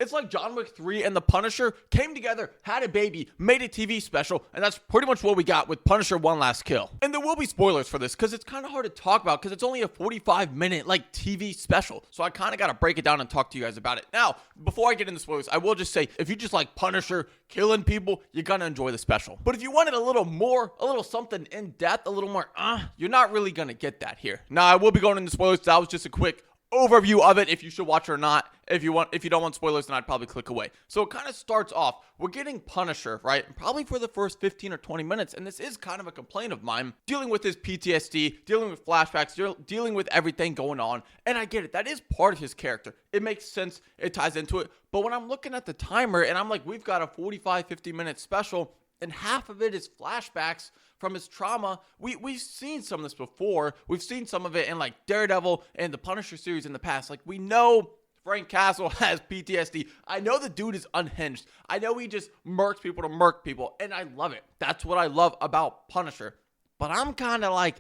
It's like John Wick 3 and The Punisher came together, had a baby, made a TV special, and that's pretty much what we got with Punisher One Last Kill. And there will be spoilers for this because it's kind of hard to talk about because it's only a 45-minute like TV special. So I kind of got to break it down and talk to you guys about it. Now, before I get into spoilers, I will just say, if you just like Punisher killing people, you're going to enjoy the special. But if you wanted a little more, a little something in depth, a little more, you're not really going to get that here. Now, I will be going into spoilers. That was just a quick overview of it, if you should watch it or not. If you don't want spoilers, then I'd probably click away. So it kind of starts off, we're getting Punisher, right? Probably for the first 15 or 20 minutes, and this is kind of a complaint of mine, dealing with his PTSD, dealing with flashbacks, dealing with everything going on, and I get it. That is part of his character. It makes sense. It ties into it. But when I'm looking at the timer, and I'm like, we've got a 45, 50-minute special, and half of it is flashbacks from his trauma. We've seen some of this before. We've seen some of it in like Daredevil and the Punisher series in the past. Like, we know Frank Castle has PTSD. I know the dude is unhinged. I know he just murks people to murk people, and I love it. That's what I love about Punisher. But I'm kind of like,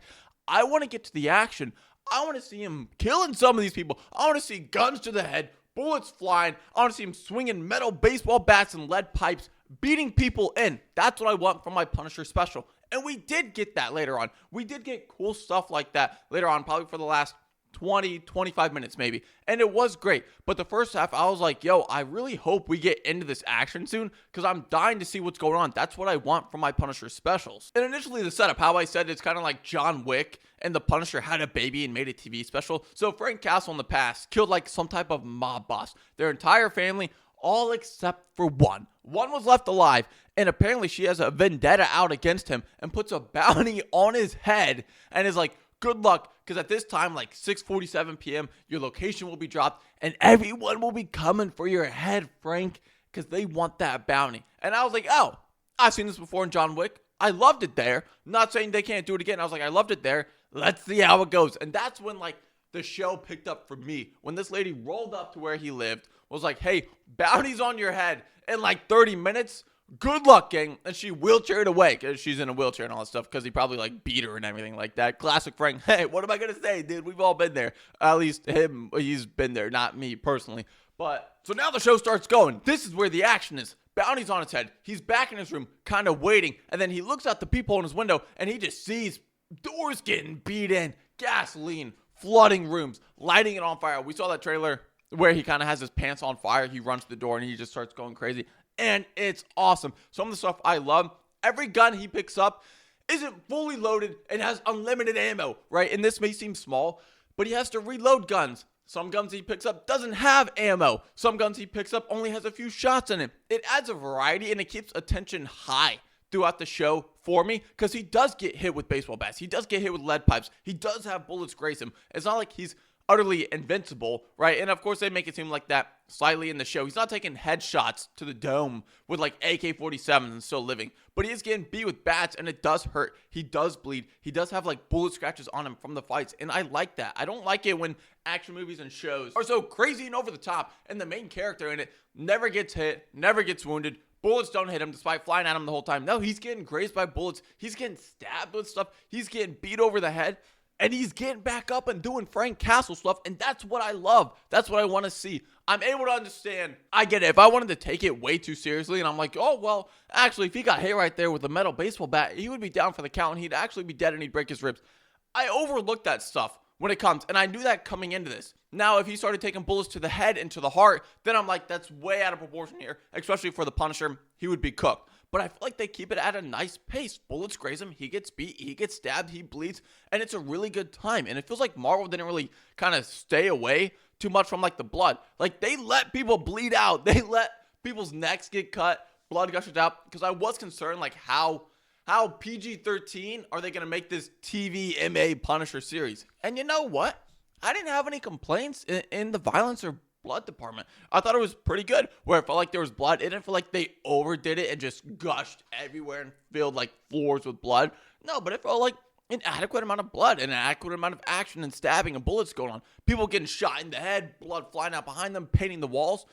I want to get to the action. I want to see him killing some of these people. I want to see guns to the head, bullets flying. I want to see him swinging metal baseball bats and lead pipes, beating people in. That's what I want from my Punisher special. And we did get that later on. We did get cool stuff like that later on, probably for the last 20, 25 minutes maybe. And it was great. But the first half, I was like, yo, I really hope we get into this action soon because I'm dying to see what's going on. That's what I want from my Punisher specials. And initially the setup, how I said it's kind of like John Wick and the Punisher had a baby and made a TV special. So Frank Castle in the past killed like some type of mob boss. Their entire family, all except for one. One was left alive, and apparently she has a vendetta out against him and puts a bounty on his head and is like, good luck, because at this time, like 6:47 p.m., your location will be dropped, and everyone will be coming for your head, Frank, because they want that bounty. And I was like, oh, I've seen this before in John Wick. I loved it there. Not saying they can't do it again. I was like, I loved it there. Let's see how it goes. And that's when, like, the show picked up for me. When this lady rolled up to where he lived, was like, hey, bounty's on your head in like 30 minutes. Good luck, gang. And she wheelchaired away because she's in a wheelchair and all that stuff because he probably like beat her and everything like that. Classic Frank. Hey, what am I going to say, dude? We've all been there. At least him, he's been there, not me personally. But so now the show starts going. This is where the action is. Bounty's on his head. He's back in his room, kind of waiting. And then he looks out the peephole in his window and he just sees doors getting beat in, gasoline, flooding rooms, lighting it on fire. We saw that trailer where he kind of has his pants on fire. He runs to the door and he just starts going crazy. And it's awesome. Some of the stuff I love. Every gun he picks up isn't fully loaded and has unlimited ammo, right? And this may seem small, but he has to reload guns. Some guns he picks up doesn't have ammo. Some guns he picks up only has a few shots in it. It adds a variety and it keeps attention high throughout the show for me because he does get hit with baseball bats. He does get hit with lead pipes. He does have bullets graze him. It's not like he's utterly invincible, right? And of course they make it seem like that slightly in the show. He's not taking headshots to the dome with like AK-47s and still living, but he is getting beat with bats and it does hurt. He does bleed. He does have like bullet scratches on him from the fights, and I like that. I don't like it when action movies and shows are so crazy and over the top and the main character in it never gets hit, never gets wounded. Bullets don't hit him despite flying at him the whole time. No, he's getting grazed by bullets. He's getting stabbed with stuff. He's getting beat over the head. And he's getting back up and doing Frank Castle stuff. And that's what I love. That's what I want to see. I'm able to understand. I get it. If I wanted to take it way too seriously and I'm like, oh, well, actually, if he got hit right there with a metal baseball bat, he would be down for the count and he'd actually be dead and he'd break his ribs. I overlook that stuff when it comes. And I knew that coming into this. Now, if he started taking bullets to the head and to the heart, then I'm like, that's way out of proportion here. Especially for the Punisher, he would be cooked. But I feel like they keep it at a nice pace. Bullets graze him, he gets beat, he gets stabbed, he bleeds, and it's a really good time. And it feels like Marvel didn't really kind of stay away too much from like the blood. Like they let people bleed out. They let people's necks get cut, blood gushes out. Because I was concerned like how PG-13 are they going to make this TV MA Punisher series? And you know what? I didn't have any complaints in the violence or blood department. I thought it was pretty good where it felt like there was blood. It didn't feel like they overdid it and just gushed everywhere and filled like floors with blood. No, but it felt like an adequate amount of blood and an adequate amount of action and stabbing and bullets going on. People getting shot in the head, blood flying out behind them, painting the walls.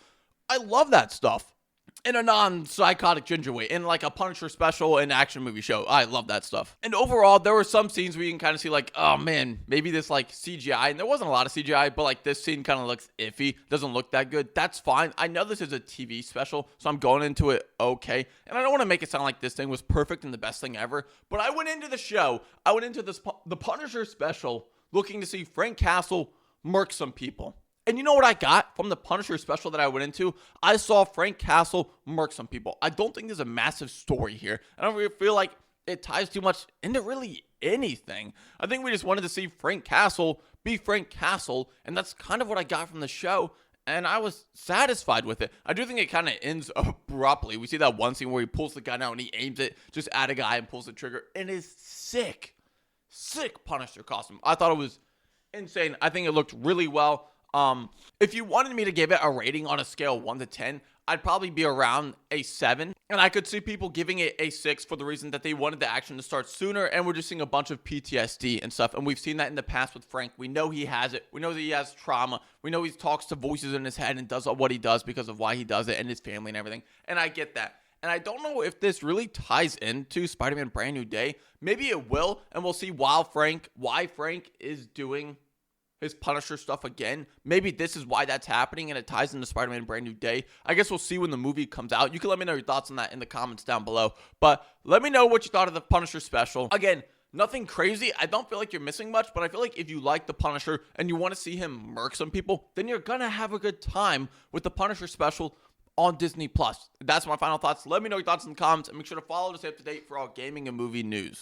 I love that stuff. in a non-psychotic ginger way, in like a Punisher special and action movie show. I love that stuff. And overall, there were some scenes where you can kind of see like, oh man, maybe this like CGI, and there wasn't a lot of CGI, but like this scene kind of looks iffy, doesn't look that good. That's fine. I know this is a TV special, so I'm going into it okay. And I don't want to make it sound like this thing was perfect and the best thing ever, but I went into the Punisher special looking to see Frank Castle murk some people. And you know what I got from the Punisher special that I went into? I saw Frank Castle murk some people. I don't think there's a massive story here. I don't really feel like it ties too much into really anything. I think we just wanted to see Frank Castle be Frank Castle, and that's kind of what I got from the show, and I was satisfied with it. I do think it kind of ends abruptly. We see that one scene where he pulls the gun out and he aims it just at a guy and pulls the trigger, and it's sick Punisher costume. I thought it was insane. I think it looked really well. If you wanted me to give it a rating on a scale of 1 to 10, I'd probably be around a 7. And I could see people giving it a 6 for the reason that they wanted the action to start sooner, and we're just seeing a bunch of PTSD and stuff. And we've seen that in the past with Frank. We know he has it. We know that he has trauma. We know he talks to voices in his head and does what he does because of why he does it and his family and everything. And I get that. And I don't know if this really ties into Spider-Man Brand New Day. Maybe it will, and we'll see why Frank is doing his Punisher stuff again. Maybe this is why that's happening and it ties into Spider-Man Brand New Day. I guess we'll see when the movie comes out. You can let me know your thoughts on that in the comments down below. But let me know what you thought of the Punisher special. Again, nothing crazy. I don't feel like you're missing much, but I feel like if you like the Punisher and you want to see him murk some people, then you're going to have a good time with the Punisher special on Disney+. That's my final thoughts. Let me know your thoughts in the comments and make sure to follow to stay up to date for all gaming and movie news.